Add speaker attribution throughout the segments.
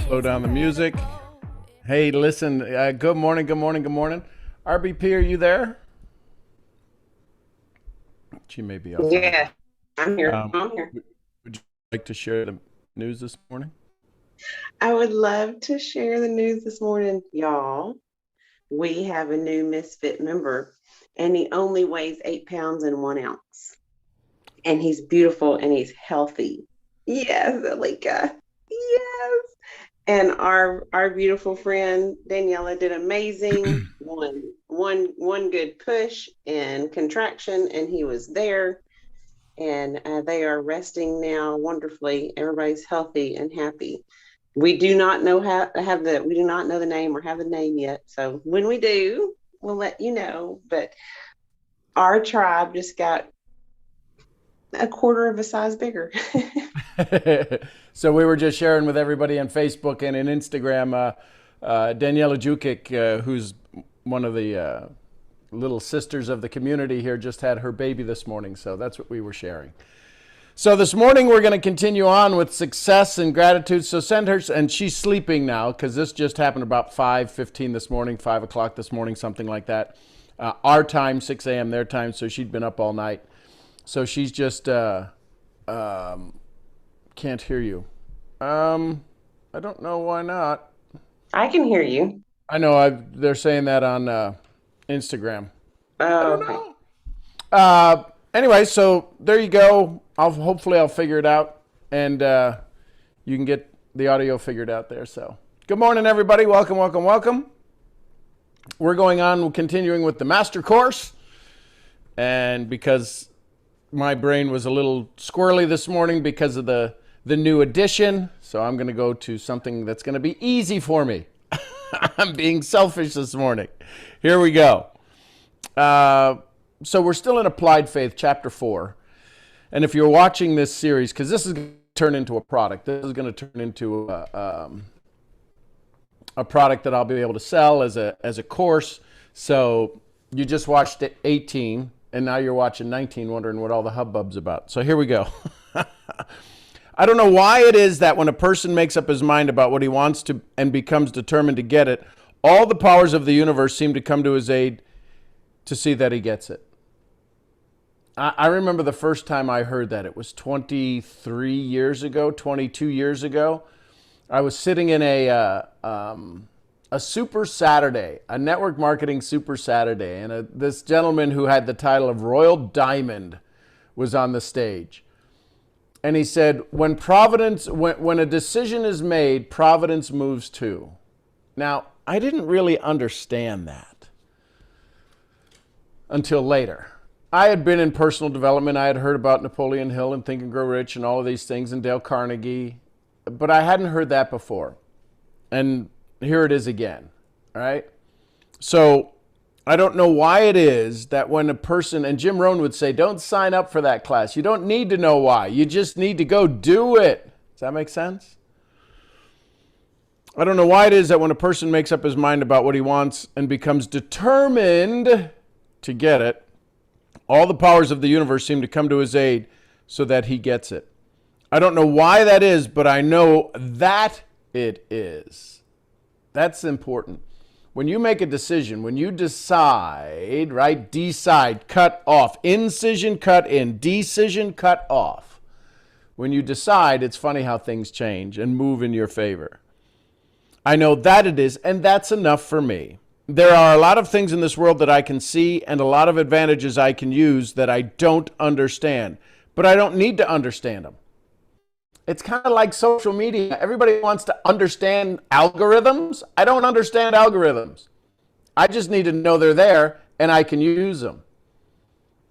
Speaker 1: Slow down the music. Hey, listen. Good morning. Good morning. Good morning. RBP, are you there? She may be offline.
Speaker 2: Yeah, I'm here.
Speaker 1: Um,
Speaker 2: I'm here.
Speaker 1: would you like to share the news this morning?
Speaker 2: I would love to share the news this morning, y'all. We have a new Misfit member, and he only weighs 8 pounds and 1 ounce. And he's beautiful and he's healthy. Yes, Alika. Yes. And our beautiful friend Daniela did amazing. One good push and contraction, and he was there. And they are resting now wonderfully. Everybody's healthy and happy. We do not know how have the we do not know the name or have the name yet. So when we do, we'll let you know. But our tribe just got a quarter of a size bigger.
Speaker 1: So we were just sharing with everybody on Facebook and in Instagram. Daniela Jukic, who's one of the little sisters of the community here, just had her baby this morning. So that's what we were sharing. So this morning we're going to continue on with success and gratitude. So send her, and she's sleeping now because this just happened about 5:15 this morning, 5 o'clock this morning, something like that. Our time, 6 a.m. their time. So she'd been up all night. So she's just can't hear you. I don't know why not.
Speaker 2: I can hear you.
Speaker 1: I know they're saying that on Instagram. I
Speaker 2: Oh,
Speaker 1: don't
Speaker 2: okay.
Speaker 1: know. Anyway, so there you go. Hopefully I'll figure it out, and you can get the audio figured out there. So good morning, everybody. Welcome, welcome, welcome. We're going on, continuing with the master course, and because my brain was a little squirrely this morning because of the new edition, so I'm going to go to something that's going to be easy for me. I'm being selfish this morning. Here we go. So we're still in Applied Faith, Chapter 4. And if you're watching this series, because this is going to turn into a product, this is going to turn into a product that I'll be able to sell as a course. So you just watched 18, and now you're watching 19, wondering what all the hubbub's about. So here we go. I don't know why it is that when a person makes up his mind about what he wants to and becomes determined to get it, all the powers of the universe seem to come to his aid to see that he gets it. I remember the first time I heard that. It was 23 years ago, 22 years ago. I was sitting in a Super Saturday, a network marketing Super Saturday, and this gentleman who had the title of Royal Diamond was on the stage. And he said, when a decision is made, providence moves too. Now, I didn't really understand that until later. I had been in personal development. I had heard about Napoleon Hill and Think and Grow Rich and all of these things, and Dale Carnegie, but I hadn't heard that before. And here it is again, all right? So I don't know why it is that when a person, and Jim Rohn would say, don't sign up for that class. You don't need to know why. You just need to go do it. Does that make sense? I don't know why it is that when a person makes up his mind about what he wants and becomes determined to get it, all the powers of the universe seem to come to his aid so that he gets it. I don't know why that is, but I know that it is. That's important. When you make a decision, when you decide, right? Decide, cut off. Incision, cut in. Decision, cut off. When you decide, it's funny how things change and move in your favor. I know that it is, and that's enough for me. There are a lot of things in this world that I can see and a lot of advantages I can use that I don't understand, but I don't need to understand them. It's kind of like social media. Everybody wants to understand algorithms. I don't understand algorithms. I just need to know they're there and I can use them.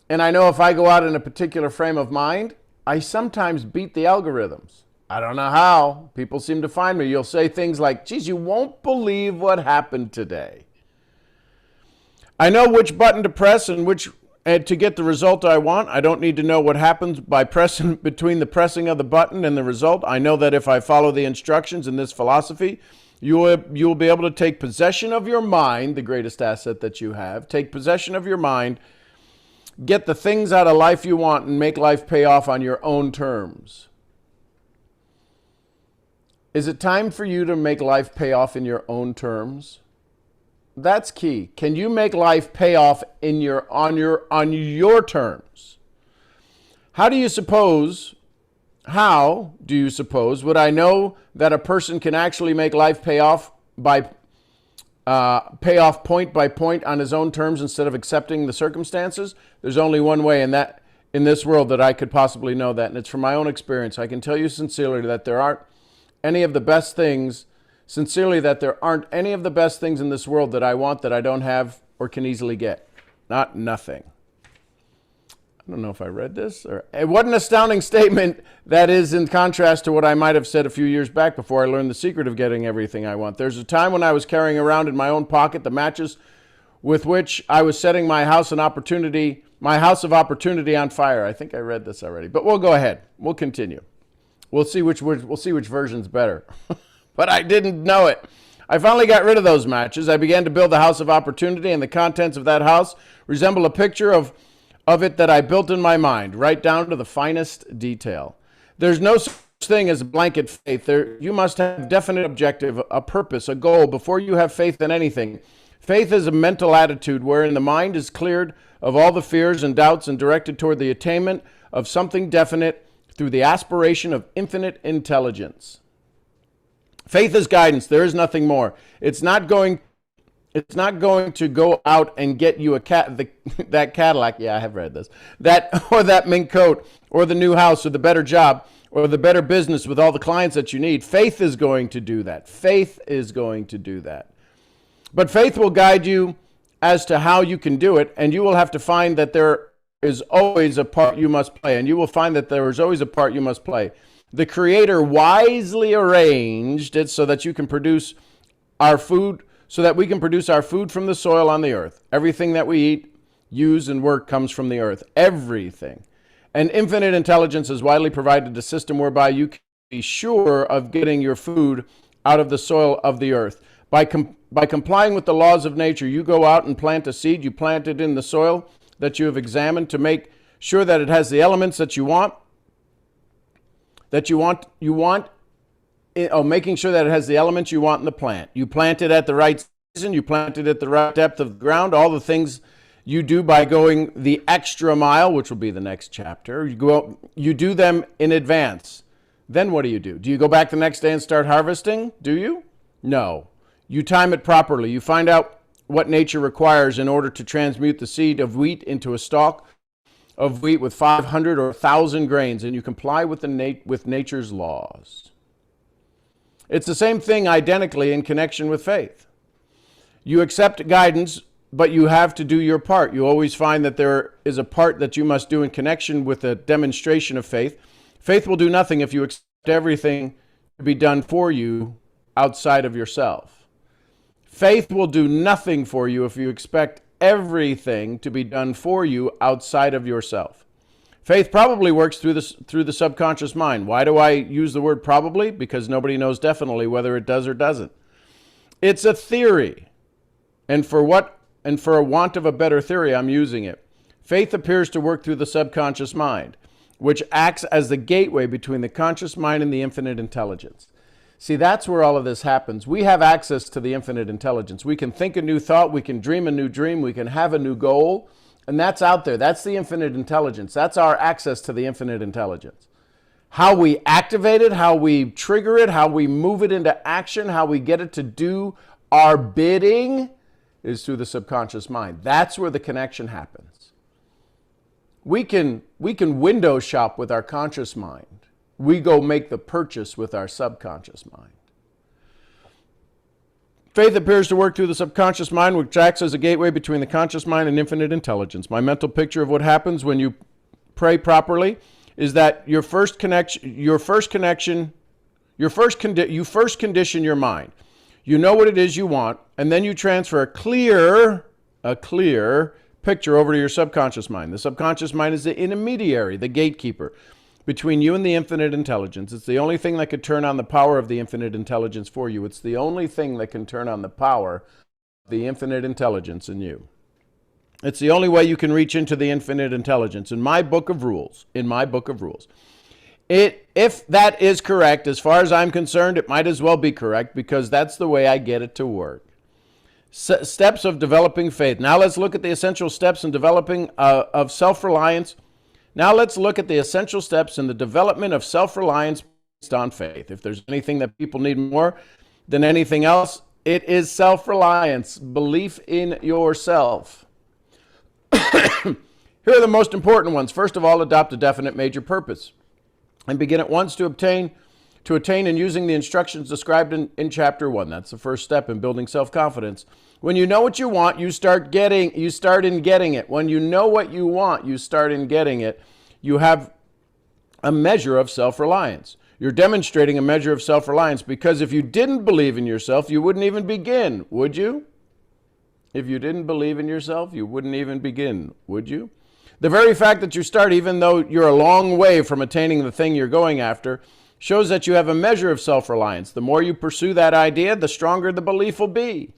Speaker 1: And I know if I go out in a particular frame of mind, I sometimes beat the algorithms. I don't know how. People seem to find me. You'll say things like, geez, you won't believe what happened today. I know which button to press and to get the result I want. I don't need to know what happens by pressing between the pressing of the button and the result. I know that if I follow the instructions in this philosophy, you will be able to take possession of your mind, the greatest asset that you have. Take possession of your mind, get the things out of life you want, and make life pay off on your own terms. Is it time for you to make life pay off in your own terms? That's key. Can you make life pay off on your terms? How do you suppose would I know that a person can actually make life pay off point by point on his own terms instead of accepting the circumstances? There's only one way in this world that I could possibly know that, and it's from my own experience. I can tell you sincerely that there aren't any of the best things in this world that I want that I don't have or can easily get. Nothing. I don't know if I read this. What an astounding statement that is, in contrast to what I might have said a few years back before I learned the secret of getting everything I want. There's a time when I was carrying around in my own pocket the matches with which I was setting my house of opportunity on fire. I think I read this already, but we'll go ahead. We'll continue. We'll see which version's better. But I didn't know it. I finally got rid of those matches. I began to build the house of opportunity, and the contents of that house resemble a picture of it that I built in my mind, right down to the finest detail. There's no such thing as blanket faith. You must have a definite objective, a purpose, a goal before you have faith in anything. Faith is a mental attitude wherein the mind is cleared of all the fears and doubts and directed toward the attainment of something definite through the aspiration of infinite intelligence. Faith is guidance. There is nothing more. It's not going to go out and get you that Cadillac. Yeah, I have read this. Or that mink coat, or the new house, or the better job, or the better business with all the clients that you need. Faith is going to do that. Faith is going to do that. But faith will guide you as to how you can do it, and you will have to find that there is always a part you must play, and you will find that there is always a part you must play. The Creator wisely arranged it so that we can produce our food from the soil on the earth. Everything that we eat, use, and work comes from the earth. Everything. And infinite intelligence has widely provided a system whereby you can be sure of getting your food out of the soil of the earth. By complying with the laws of nature, you go out and plant a seed. You plant it in the soil that you have examined to make sure that it has the elements that you want. Making sure that it has the elements you want in the plant. You plant it at the right season. You plant it at the right depth of the ground. All the things you do by going the extra mile, which will be the next chapter. You do them in advance. Then what do? Do you go back the next day and start harvesting? Do you? No. You time it properly. You find out what nature requires in order to transmute the seed of wheat into a stalk of wheat with 500 or 1,000 grains, and you comply with nature's laws. It's the same thing identically in connection with faith. You accept guidance, but you have to do your part. You always find that there is a part that you must do in connection with a demonstration of faith. Faith will do nothing if you accept everything to be done for you outside of yourself. Faith will do nothing for you if you expect everything to be done for you outside of yourself. Faith probably works through the subconscious mind. Why do I use the word probably? Because nobody knows definitely whether it does or doesn't. It's a theory. And for a want of a better theory, I'm using it. Faith appears to work through the subconscious mind, which acts as the gateway between the conscious mind and the infinite intelligence. See, that's where all of this happens. We have access to the infinite intelligence. We can think a new thought. We can dream a new dream. We can have a new goal. And that's out there. That's the infinite intelligence. That's our access to the infinite intelligence. How we activate it, how we trigger it, how we move it into action, how we get it to do our bidding is through the subconscious mind. That's where the connection happens. We can window shop with our conscious mind. We go make the purchase with our subconscious mind. Faith appears to work through the subconscious mind, which acts as a gateway between the conscious mind and infinite intelligence. My mental picture of what happens when you pray properly is that you first condition your mind. You know what it is you want, and then you transfer a clear picture over to your subconscious mind. The subconscious mind is the intermediary, the gatekeeper between you and the infinite intelligence. It's the only thing that could turn on the power of the infinite intelligence for you. It's the only thing that can turn on the power of the infinite intelligence in you. It's the only way you can reach into the infinite intelligence. In my book of rules, If that is correct, as far as I'm concerned, it might as well be correct because that's the way I get it to work. Steps of developing faith. Now let's look at the essential steps in developing of self-reliance. Now let's look at the essential steps in the development of self-reliance based on faith. If there's anything that people need more than anything else, it is self-reliance, belief in yourself. Here are the most important ones. First of all, adopt a definite major purpose and begin at once to attain in using the instructions described in chapter 1. That's the first step in building self-confidence. When you know what you want, you start in getting it. When you know what you want, you start in getting it. You have a measure of self-reliance. You're demonstrating a measure of self-reliance because if you didn't believe in yourself, you wouldn't even begin, would you? If you didn't believe in yourself, you wouldn't even begin, would you? The very fact that you start, even though you're a long way from attaining the thing you're going after, shows that you have a measure of self-reliance. The more you pursue that idea, the stronger the belief will be.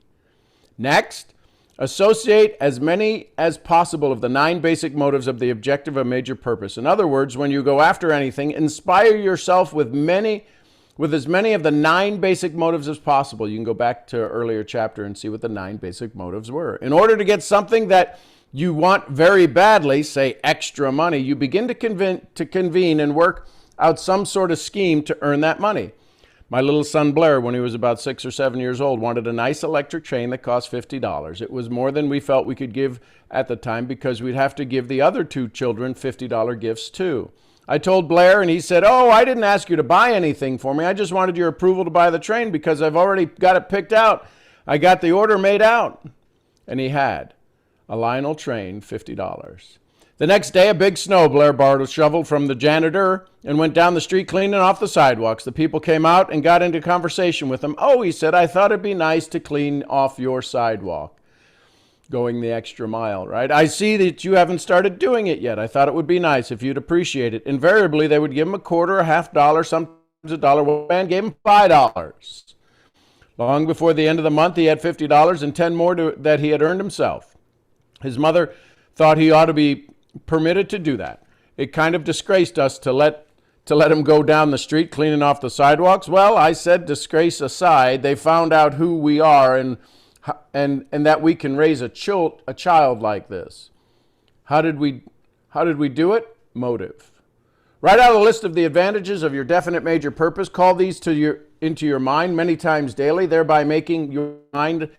Speaker 1: Next, associate as many as possible of the 9 basic motives of the objective of major purpose. In other words, when you go after anything, inspire yourself with as many of the 9 basic motives as possible. You can go back to an earlier chapter and see what the 9 basic motives were. In order to get something that you want very badly, say extra money, you begin to convene and work out some sort of scheme to earn that money. My little son Blair, when he was about 6 or 7 years old, wanted a nice electric chain that cost $50. It was more than we felt we could give at the time because we'd have to give the other 2 children $50 gifts too. I told Blair and he said, "Oh, I didn't ask you to buy anything for me. I just wanted your approval to buy the train because I've already got it picked out. I got the order made out." And he had a Lionel train, $50. The next day, a big snow, Blair borrowed a shovel from the janitor and went down the street cleaning off the sidewalks. The people came out and got into conversation with him. "Oh," he said, "I thought it'd be nice to clean off your sidewalk." Going the extra mile, right? "I see that you haven't started doing it yet. I thought it would be nice if you'd appreciate it." Invariably, they would give him a quarter, a $50, sometimes $1. One man gave him $5. Long before the end of the month, he had $50 and 10 more that he had earned himself. His mother thought he ought to be permitted to do that. It kind of disgraced us to let him go down the street cleaning off the sidewalks. Well, I said, disgrace aside, they found out who we are and that we can raise a child like this. How did we do it? Motive. Write out a list of the advantages of your definite major purpose. Call these into your mind many times daily, thereby making your mind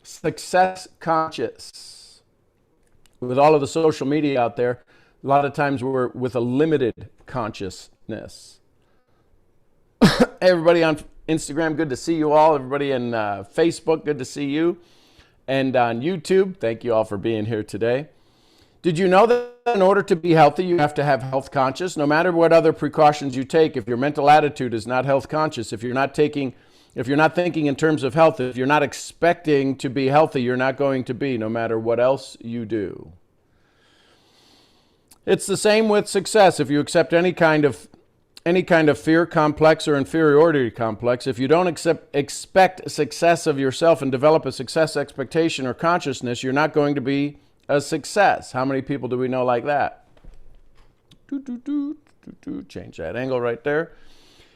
Speaker 1: success conscious. With all of the social media out there, a lot of times we're with a limited consciousness. Everybody on Instagram, good to see you all. Everybody in Facebook, good to see you. And on YouTube, thank you all for being here today. Did you know that in order to be healthy, you have to have health conscious? No matter what other precautions you take, if your mental attitude is not health conscious, if you're not thinking in terms of health, if you're not expecting to be healthy, you're not going to be, no matter what else you do. It's the same with success. If you accept any kind of fear complex or inferiority complex, if you don't expect success of yourself and develop a success expectation or consciousness, you're not going to be a success. How many people do we know like that? Change that angle right there.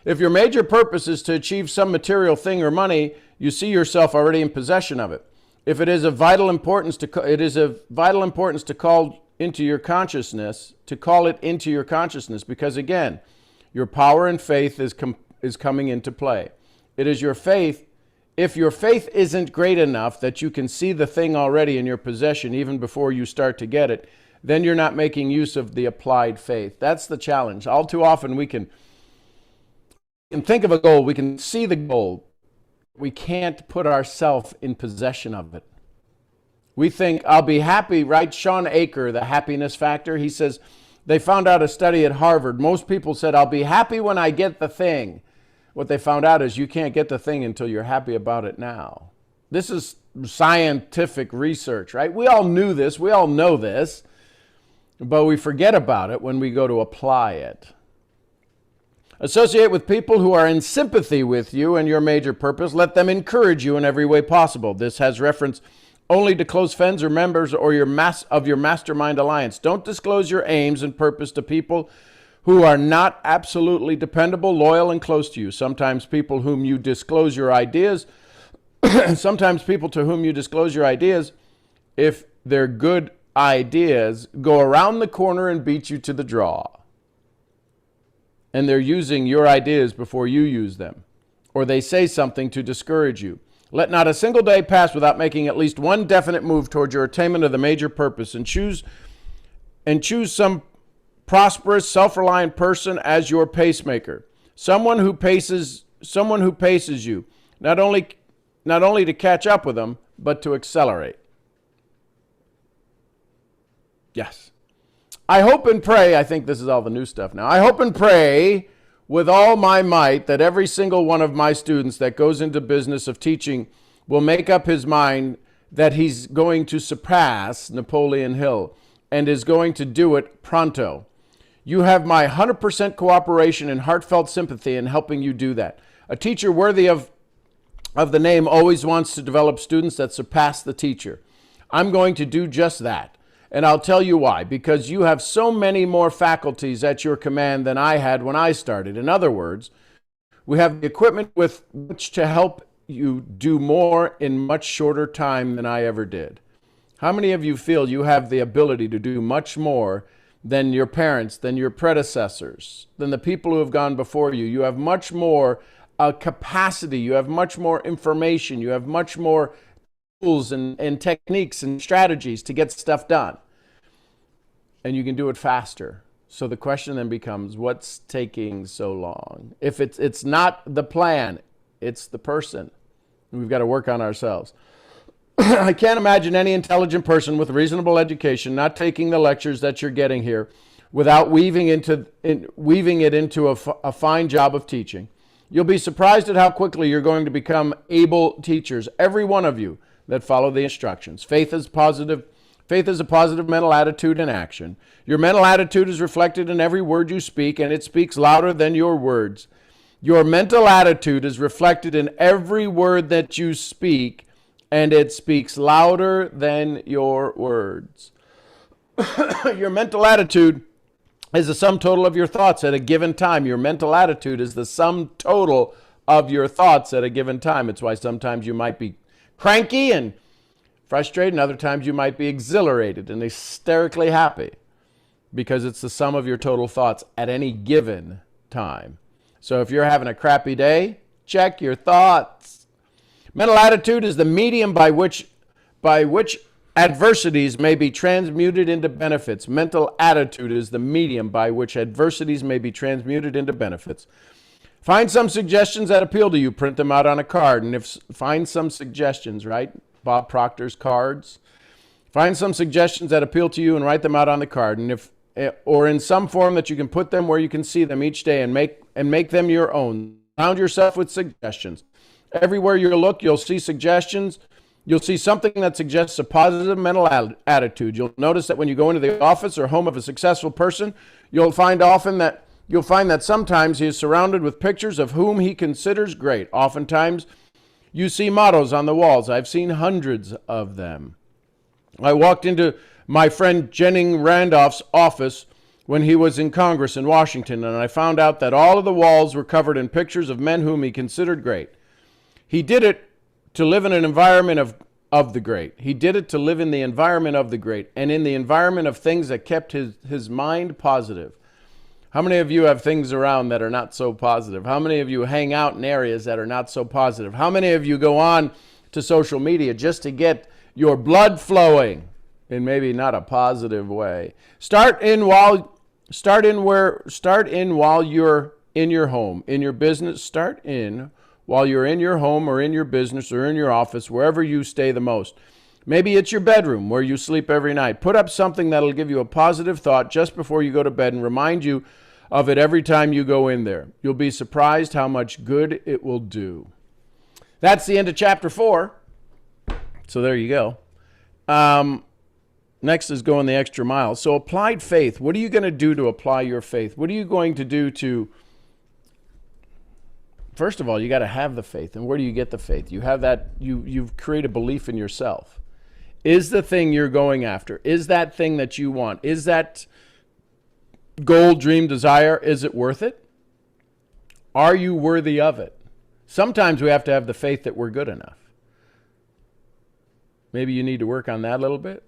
Speaker 1: If your major purpose is to achieve some material thing or money, you see yourself already in possession of it. If it is of vital importance to call it into your consciousness, because again, your power and faith is coming into play. It is your faith. If your faith isn't great enough that you can see the thing already in your possession even before you start to get it, then you're not making use of the applied faith. That's the challenge. All too often we can think of a goal, we can see the goal. We can't put ourselves in possession of it. We think, I'll be happy, right? Sean Aker, the happiness factor, he says, they found out a study at Harvard. Most people said, I'll be happy when I get the thing. What they found out is you can't get the thing until you're happy about it now. This is scientific research, right? We all knew this. We all know this. But we forget about it when we go to apply it. Associate with people who are in sympathy with you and your major purpose. Let them encourage you in every way possible. This has reference only to close friends or members or your mastermind alliance. Don't disclose your aims and purpose to people who are not absolutely dependable, loyal, and close to you. Sometimes people whom you disclose your ideas, sometimes people to whom you disclose your ideas, if they're good ideas, go around the corner and beat you to the draw. And they're using your ideas before you use them. Or they say something to discourage you. Let not a single day pass without making at least one definite move toward your attainment of the major purpose, and choose some prosperous, self-reliant person as your pacemaker. Someone who paces you, not only to catch up with them, but to accelerate. Yes. I hope and pray, I think this is all the new stuff now. I hope and pray with all my might that every single one of my students that goes into business of teaching will make up his mind that he's going to surpass Napoleon Hill and is going to do it pronto. You have my 100% cooperation and heartfelt sympathy in helping you do that. A teacher worthy of the name always wants to develop students that surpass the teacher. I'm going to do just that. And I'll tell you why. Because you have so many more faculties at your command than I had when I started. In other words, we have the equipment with which to help you do more in much shorter time than I ever did. How many of you feel you have the ability to do much more than your parents, than your predecessors, than the people who have gone before you? You have much more capacity. You have much more information. You have much more tools and techniques and strategies to get stuff done. And you can do it faster. So the question then becomes, what's taking so long? If it's not the plan, it's the person. We've got to work on ourselves. I can't imagine any intelligent person with reasonable education not taking the lectures that you're getting here without weaving it into a fine job of teaching. You'll be surprised at how quickly you're going to become able teachers, every one of you, that follow the instructions. Faith is a positive mental attitude in action. Your mental attitude is reflected in every word you speak, and it speaks louder than your words. Your mental attitude is reflected in every word that you speak, and it speaks louder than your words. Your mental attitude is the sum total of your thoughts at a given time. Your mental attitude is the sum total of your thoughts at a given time. It's why sometimes you might be cranky and frustrated, and other times you might be exhilarated and hysterically happy, because it's the sum of your total thoughts at any given time. So if you're having a crappy day, check your thoughts. Mental attitude is the medium by which adversities may be transmuted into benefits. Mental attitude is the medium by which adversities may be transmuted into benefits. Find some suggestions that appeal to you, print them out on a card, and find some suggestions, right? Bob Proctor's cards. Find some suggestions that appeal to you and write them out on the card, and or in some form that you can put them where you can see them each day and make them your own. Surround yourself with suggestions. Everywhere you look, you'll see suggestions. You'll see something that suggests a positive mental attitude. You'll notice that when you go into the office or home of a successful person, you'll find that sometimes he is surrounded with pictures of whom he considers great. Oftentimes, you see mottos on the walls. I've seen hundreds of them. I walked into my friend Jennings Randolph's office when he was in Congress in Washington, and I found out that all of the walls were covered in pictures of men whom he considered great. He did it to live in an environment of the great. He did it to live in the environment of the great, and in the environment of things that kept his mind positive. How many of you have things around that are not so positive? How many of you hang out in areas that are not so positive? How many of you go on to social media just to get your blood flowing in maybe not a positive way? Start in while you're in your home, in your business. Start in while you're in your home or in your business or in your office, wherever you stay the most. Maybe it's your bedroom where you sleep every night. Put up something that'll give you a positive thought just before you go to bed and remind you of it every time you go in there. You'll be surprised how much good it will do. That's the end of chapter 4. So there you go. Next is going the extra mile. So applied faith. What are you going to do to apply your faith? What are you going to do to... First of all, you got to have the faith. And where do you get the faith? You have that, you've created belief in yourself. Is the thing you're going after, is that thing that you want, is that goal, dream, desire, is it worth it? Are you worthy of it? Sometimes we have to have the faith that we're good enough. Maybe you need to work on that a little bit.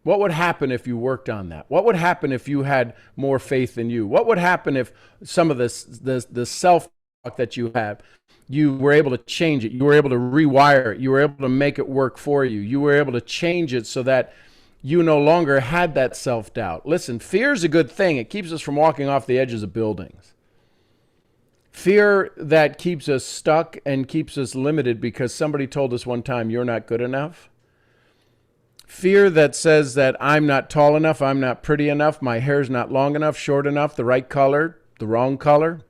Speaker 1: What would happen if you worked on that? What would happen if you had more faith in you? What would happen if some of the self-talk that you have, you were able to change it, you were able to rewire it, you were able to make it work for you, you were able to change it so that you no longer had that self-doubt. Listen, fear is a good thing. It keeps us from walking off the edges of buildings. Fear that keeps us stuck and keeps us limited because somebody told us one time, you're not good enough. Fear that says that I'm not tall enough, I'm not pretty enough, my hair's not long enough, short enough, the right color, the wrong color.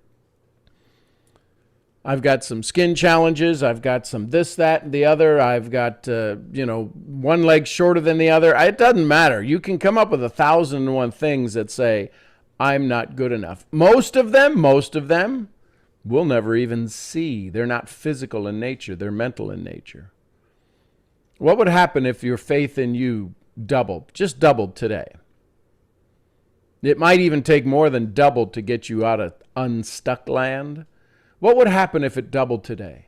Speaker 1: I've got some skin challenges. I've got some this, that, and the other. I've got, one leg shorter than the other. It doesn't matter. You can come up with 1,001 things that say, I'm not good enough. Most of them, we'll never even see. They're not physical in nature. They're mental in nature. What would happen if your faith in you just doubled today? It might even take more than doubled to get you out of unstuck land. What would happen if it doubled today?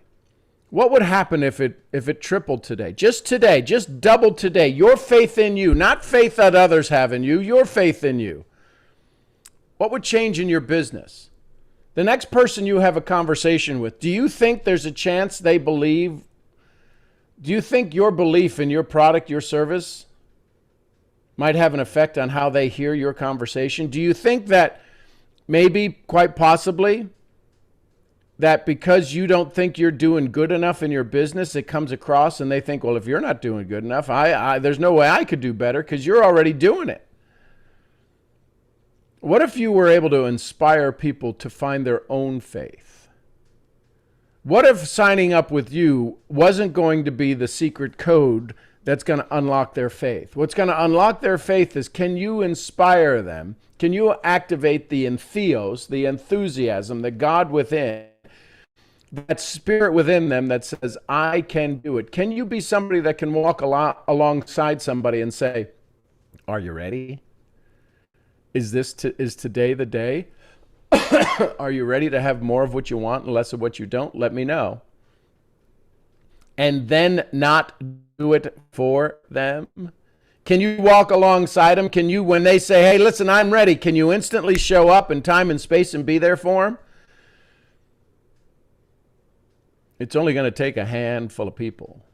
Speaker 1: What would happen if it tripled today? Just today, just doubled today. Your faith in you, not faith that others have in you, your faith in you. What would change in your business? The next person you have a conversation with, do you think there's a chance they believe? Do you think your belief in your product, your service, might have an effect on how they hear your conversation? Do you think that maybe, quite possibly, that because you don't think you're doing good enough in your business, it comes across and they think, well, if you're not doing good enough, there's no way I could do better because you're already doing it. What if you were able to inspire people to find their own faith? What if signing up with you wasn't going to be the secret code that's going to unlock their faith? What's going to unlock their faith is, can you inspire them? Can you activate the entheos, the enthusiasm, the God within, that spirit within them that says, I can do it? Can you be somebody that can walk alongside somebody and say, are you ready? Is today the day? Are you ready to have more of what you want and less of what you don't? Let me know. And then not do it for them. Can you walk alongside them? Can you, when they say, hey, listen, I'm ready, can you instantly show up in time and space and be there for them? It's only going to take a handful of people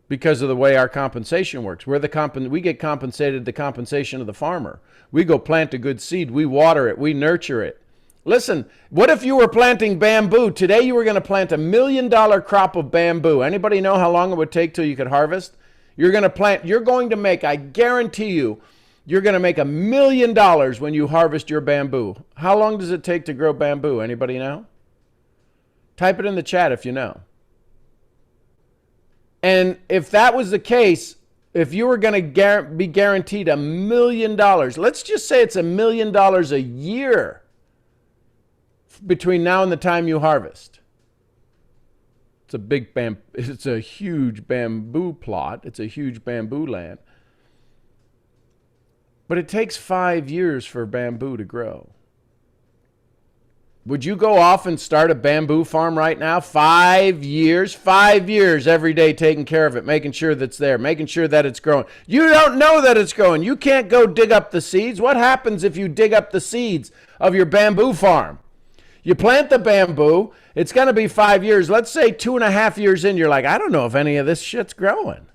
Speaker 1: because of the way our compensation works. We get compensated the compensation of the farmer. We go plant a good seed. We water it. We nurture it. Listen, what if you were planting bamboo? Today you were going to plant $1 million crop of bamboo. Anybody know how long it would take till you could harvest? You're going to make, I guarantee you, you're going to make $1 million when you harvest your bamboo. How long does it take to grow bamboo? Anybody know? Type it in the chat if you know. And if that was the case, if you were going to be guaranteed $1 million, let's just say it's $1 million a year between now and the time you harvest. It's a huge bamboo plot. It's a huge bamboo land. But it takes 5 years for bamboo to grow. Would you go off and start a bamboo farm right now? 5 years? 5 years every day taking care of it, making sure that's there, making sure that it's growing. You don't know that it's growing. You can't go dig up the seeds. What happens if you dig up the seeds of your bamboo farm? You plant the bamboo. It's going to be 5 years. Let's say 2.5 years in, you're like, I don't know if any of this shit's growing.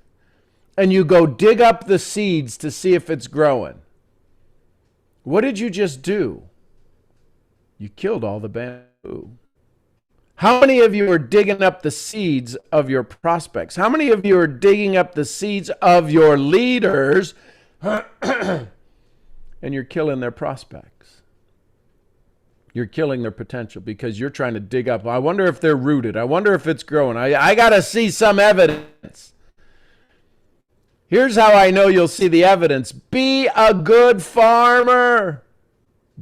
Speaker 1: And you go dig up the seeds to see if it's growing. What did you just do? You killed all the bamboo. How many of you are digging up the seeds of your prospects? How many of you are digging up the seeds of your leaders and you're killing their prospects? You're killing their potential because you're trying to dig up. I wonder if they're rooted. I wonder if it's growing. I got to see some evidence. Here's how I know you'll see the evidence. Be a good farmer.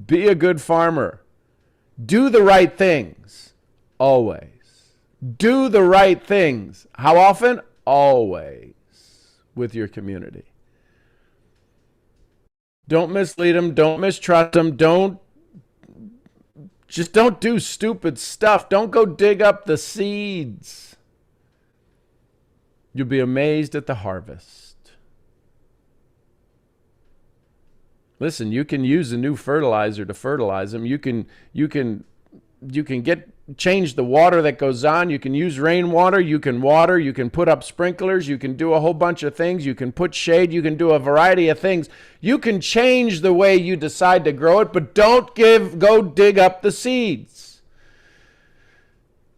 Speaker 1: Be a good farmer. Do the right things, always. Do the right things. How often? Always, with your community. Don't mislead them. Don't mistrust them. Don't do stupid stuff. Don't go dig up the seeds. You'll be amazed at the harvest. Listen, you can use a new fertilizer to fertilize them. You can change the water that goes on. You can use rainwater. You can water. You can put up sprinklers. You can do a whole bunch of things. You can put shade. You can do a variety of things. You can change the way you decide to grow it, but don't go dig up the seeds.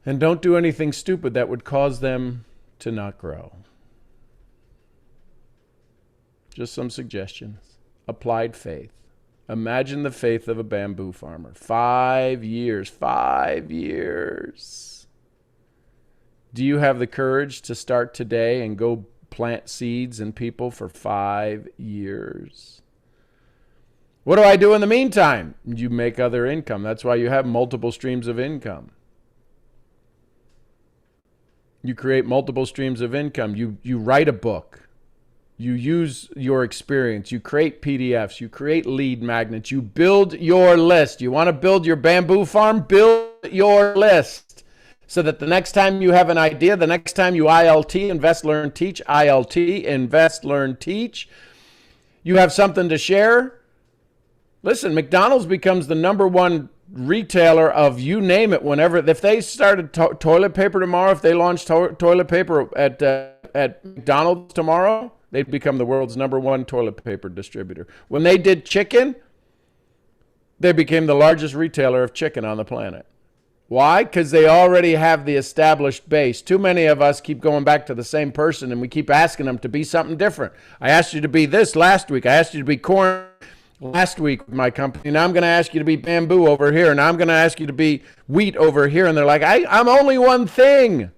Speaker 1: And don't do anything stupid that would cause them to not grow. Just some suggestions. Applied faith. Imagine the faith of a bamboo farmer. 5 years. 5 years. Do you have the courage to start today and go plant seeds in people for 5 years? What do I do in the meantime? You make other income. That's why you have multiple streams of income. You create multiple streams of income. You write a book. You use your experience. You create PDFs. You create lead magnets. You build your list. You want to build your bamboo farm? Build your list so that the next time you have an idea, the next time you ILT, invest, learn, teach, ILT, invest, learn, teach, you have something to share. Listen, McDonald's becomes the number one retailer of you name it. If they started toilet paper tomorrow, if they launched toilet paper at McDonald's tomorrow, they'd become the world's number one toilet paper distributor. When they did chicken, they became the largest retailer of chicken on the planet. Why? Because they already have the established base. Too many of us keep going back to the same person, and we keep asking them to be something different. I asked you to be this last week. I asked you to be corn last week with my company. Now I'm going to ask you to be bamboo over here, and I'm going to ask you to be wheat over here. And they're like, I'm only one thing.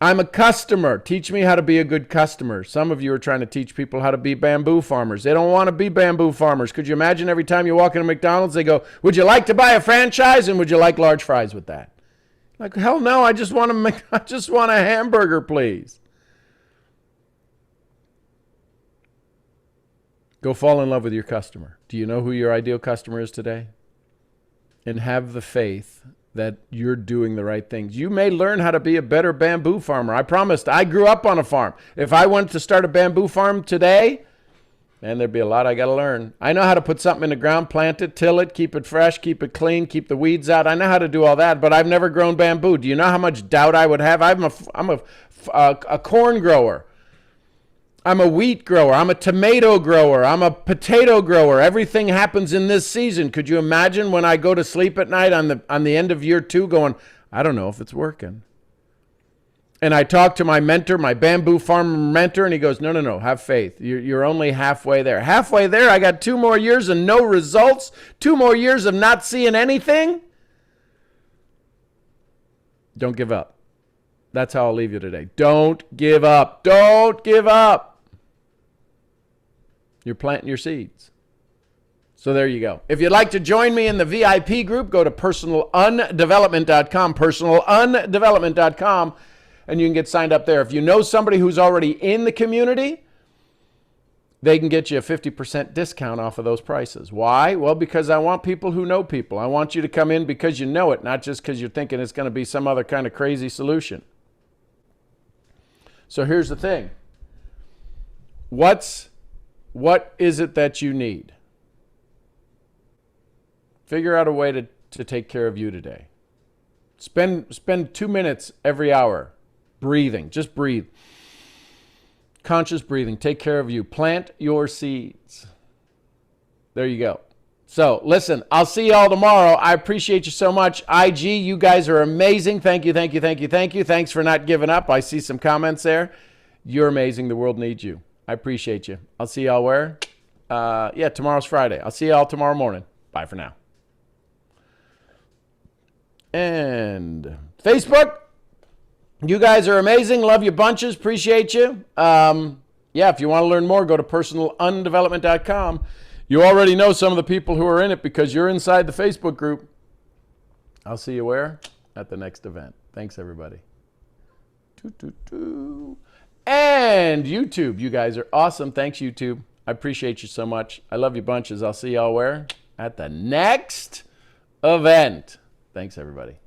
Speaker 1: I'm a customer. Teach me how to be a good customer. Some of you are trying to teach people how to be bamboo farmers. They don't want to be bamboo farmers. Could you imagine every time you walk into McDonald's, they go, would you like to buy a franchise, and would you like large fries with that? Like, hell no, I just want a hamburger, please. Go fall in love with your customer. Do you know who your ideal customer is today? And have the faith that you're doing the right things. You may learn how to be a better bamboo farmer. I promised. I grew up on a farm. If I went to start a bamboo farm today, man, there'd be a lot I got to learn. I know how to put something in the ground, plant it, till it, keep it fresh, keep it clean, keep the weeds out. I know how to do all that, but I've never grown bamboo. Do you know how much doubt I would have? I'm a corn grower. I'm a wheat grower. I'm a tomato grower. I'm a potato grower. Everything happens in this season. Could you imagine when I go to sleep at night on the end of year 2 going, I don't know if it's working. And I talk to my mentor, my bamboo farmer mentor, and he goes, no, have faith. You're only halfway there. Halfway there, I got 2 more years and no results. 2 more years of not seeing anything. Don't give up. That's how I'll leave you today. Don't give up. Don't give up. You're planting your seeds. So there you go. If you'd like to join me in the VIP group, go to personalundevelopment.com, personalundevelopment.com, and you can get signed up there. If you know somebody who's already in the community, they can get you a 50% discount off of those prices. Why? Well, because I want people who know people. I want you to come in because you know it, not just because you're thinking it's going to be some other kind of crazy solution. So here's the thing. What is it that you need? Figure out a way to take care of you today. Spend 2 minutes every hour breathing. Just breathe. Conscious breathing. Take care of you. Plant your seeds. There you go. So listen, I'll see you all tomorrow. I appreciate you so much. IG, you guys are amazing. Thank you, thank you, thank you, thank you. Thanks for not giving up. I see some comments there. You're amazing. The world needs you. I appreciate you. I'll see y'all where? Tomorrow's Friday. I'll see y'all tomorrow morning. Bye for now. And Facebook, you guys are amazing. Love you bunches. Appreciate you. If you want to learn more, go to personalundevelopment.com. You already know some of the people who are in it because you're inside the Facebook group. I'll see you where? At the next event. Thanks, everybody. And YouTube, you guys are awesome. Thanks, YouTube. I appreciate you so much. I love you bunches. I'll see y'all where? At the next event. Thanks, everybody.